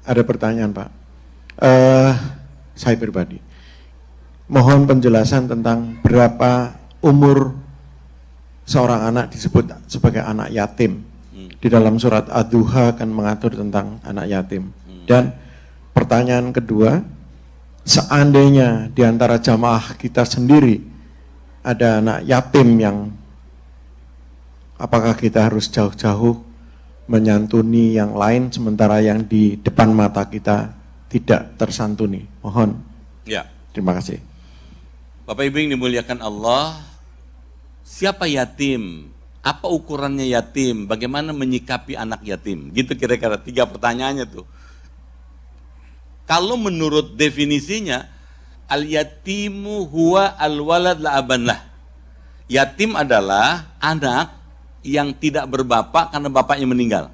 ada pertanyaan Pak. Saya pribadi, mohon penjelasan tentang berapa umur seorang anak disebut sebagai anak yatim. Di dalam surat Ad-Duha kan mengatur tentang anak yatim. Dan pertanyaan kedua, seandainya di antara jamaah kita sendiri ada anak yatim yang, apakah kita harus jauh-jauh menyantuni yang lain sementara yang di depan mata kita tidak tersantuni? Mohon. Ya. Terima kasih. Bapak Ibu yang dimuliakan Allah, siapa yatim? Apa ukurannya yatim? Bagaimana menyikapi anak yatim? Gitu kira-kira 3 pertanyaannya tuh. Kalau menurut definisinya, al-yatimu huwa al-walad la aban lah. Yatim adalah anak yang tidak berbapak karena bapaknya meninggal.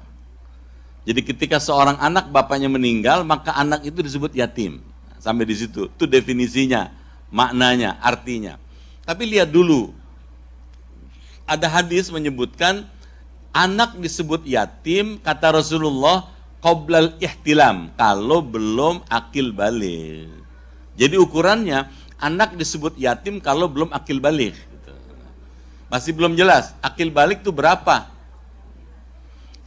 Jadi ketika seorang anak bapaknya meninggal, maka anak itu disebut yatim. Sampai di situ, itu definisinya, maknanya, artinya. Tapi lihat dulu, ada hadis menyebutkan anak disebut yatim, kata Rasulullah, qoblal ihtilam, kalau belum akil balik. Jadi ukurannya, anak disebut yatim kalau belum akil balik. Masih belum jelas, akil balik itu berapa?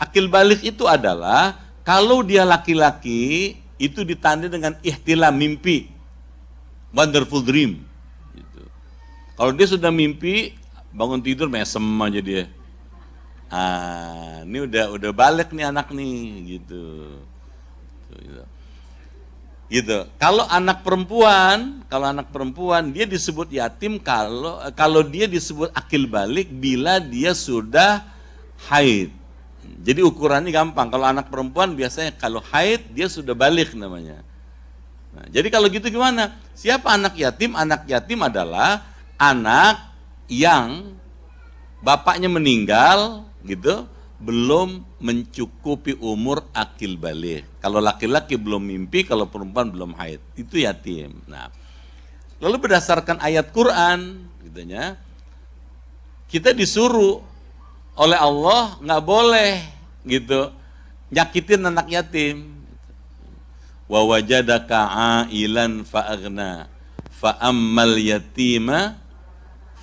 Akil balik itu adalah, kalau dia laki-laki, itu ditandai dengan ihtilam, mimpi. Wonderful dream. Gitu. Kalau dia sudah mimpi, bangun tidur mesem aja dia. Ini udah balik nih anak nih, gitu. Gitu. Kalau anak perempuan dia disebut yatim kalau dia disebut akil balik bila dia sudah haid. Jadi ukurannya gampang. Kalau anak perempuan biasanya kalau haid dia sudah balik namanya. Nah, jadi kalau gitu gimana? Siapa anak yatim? Anak yatim adalah anak yang bapaknya meninggal, gitu, belum mencukupi umur akil balik. Kalau laki-laki belum mimpi, kalau perempuan belum haid, itu yatim. Nah, lalu berdasarkan ayat Quran, gitunya, kita disuruh oleh Allah nggak boleh, gitu, nyakitin anak yatim. Wa wajadaka ailan fa'aghna fa'ammal yatima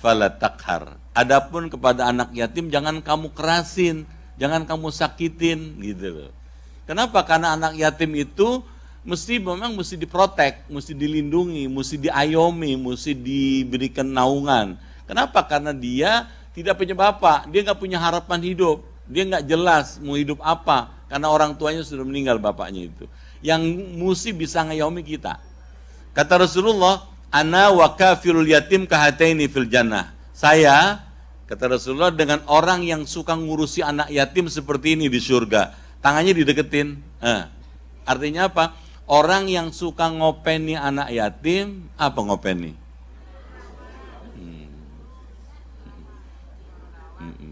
fala taqhar. Adapun kepada anak yatim jangan kamu kerasin, jangan kamu sakitin, gitu loh. Kenapa? Karena anak yatim itu memang mesti diprotek, mesti dilindungi, mesti diayomi, mesti diberikan naungan. Kenapa? Karena dia tidak punya bapak, dia nggak punya harapan hidup, dia nggak jelas mau hidup apa, karena orang tuanya sudah meninggal bapaknya itu. Yang mesti bisa ngayomi kita. Kata Rasulullah, ana wa kafirul yatim kahataini fil jannah. Saya, kata Rasulullah, dengan orang yang suka ngurusi anak yatim seperti ini di surga. Tangannya dideketin. Artinya apa? Orang yang suka ngopeni anak yatim, apa ngopeni?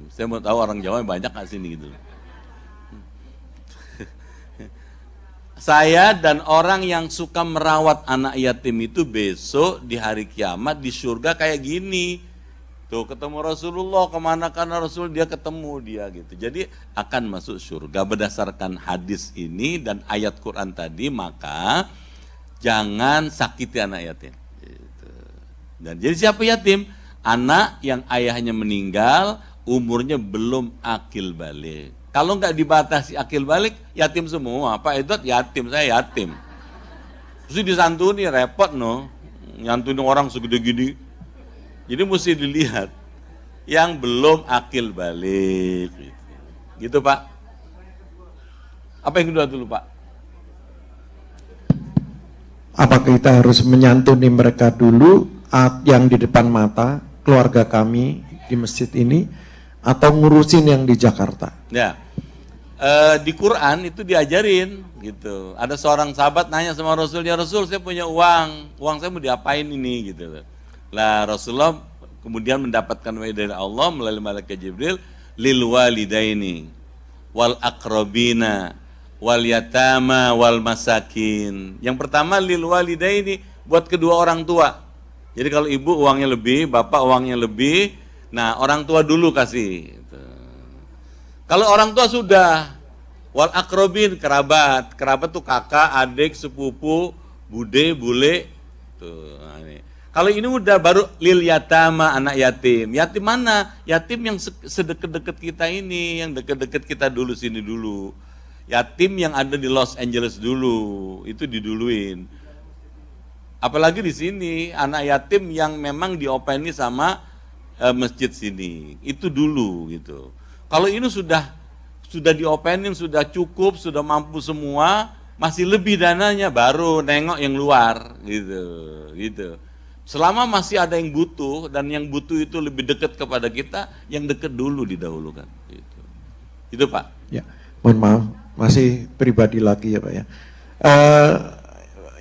Saya mau tahu orang Jawa banyak gak sini gitu. Saya dan orang yang suka merawat anak yatim itu besok di hari kiamat di surga kayak gini. Tuh ketemu Rasulullah, kemana karena Rasul dia ketemu dia gitu. Jadi akan masuk surga berdasarkan hadis ini dan ayat Quran tadi, maka jangan sakiti anak yatim. Gitu. Dan jadi siapa yatim? Anak yang ayahnya meninggal, umurnya belum akil balik. Kalau nggak dibatasi akil balik, yatim semua. Pak Edot yatim, saya yatim. Terus disantuni, repot no. Nyantuni orang segede gini. Jadi mesti dilihat yang belum akil balik. Gitu Pak. Apa yang kedua dulu Pak? Apakah kita harus menyantuni mereka dulu yang di depan mata, keluarga kami di masjid ini, atau ngurusin yang di Jakarta? Ya, di Quran itu diajarin gitu. Ada seorang sahabat nanya sama Rasul, ya Rasul saya punya uang saya mau diapain ini gitu. Lah Rasulullah kemudian mendapatkan wahyu dari Allah melalui malaikat Jibril, lil walidaini wal aqrabina wal yatama wal masakin. Yang pertama lil walidaini, buat kedua orang tua. Jadi kalau ibu uangnya lebih, bapak uangnya lebih, nah orang tua dulu kasih. Kalau orang tua sudah Wal akrobin, kerabat. Kerabat tuh kakak, adik, sepupu, bude, bule. Tuh, nah ini. Kalau ini udah baru lil yatama, anak yatim. Yatim mana? Yatim yang sedekat-dekat kita ini, yang dekat-dekat kita dulu sini dulu. Yatim yang ada di Los Angeles dulu, itu diduluin. Apalagi di sini, anak yatim yang memang diopeni sama masjid sini. Itu dulu gitu. Kalau ini sudah diopenin, sudah cukup, sudah mampu semua, masih lebih dananya baru nengok yang luar gitu. Selama masih ada yang butuh dan yang butuh itu lebih dekat kepada kita, yang dekat dulu didahulukan gitu. Itu Pak. Ya, mohon maaf, masih pribadi lagi ya Pak ya.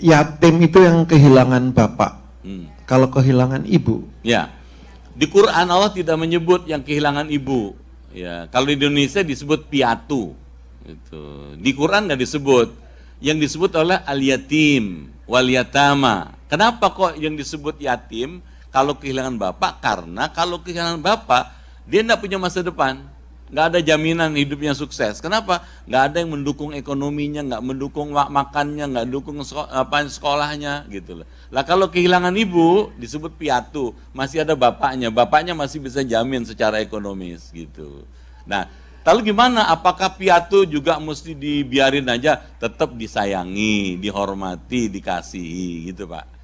Yatim itu yang kehilangan bapak. Kalau kehilangan ibu? Ya. Di Quran Allah tidak menyebut yang kehilangan ibu. Ya, kalau di Indonesia disebut piatu. Gitu. Di Quran nggak disebut. Yang disebut oleh al-yatim, wal-yatama. Kenapa kok yang disebut yatim kalau kehilangan bapak? Karena kalau kehilangan bapak, dia nggak punya masa depan. Nggak ada jaminan hidupnya sukses. Kenapa? Nggak ada yang mendukung ekonominya, nggak mendukung makannya, nggak mendukung sekolahnya gitu loh. Lah kalau kehilangan ibu disebut piatu, masih ada bapaknya, bapaknya masih bisa jamin secara ekonomis gitu. Nah, lalu gimana? Apakah piatu juga mesti dibiarin aja? Tetap disayangi, dihormati, dikasihi gitu Pak.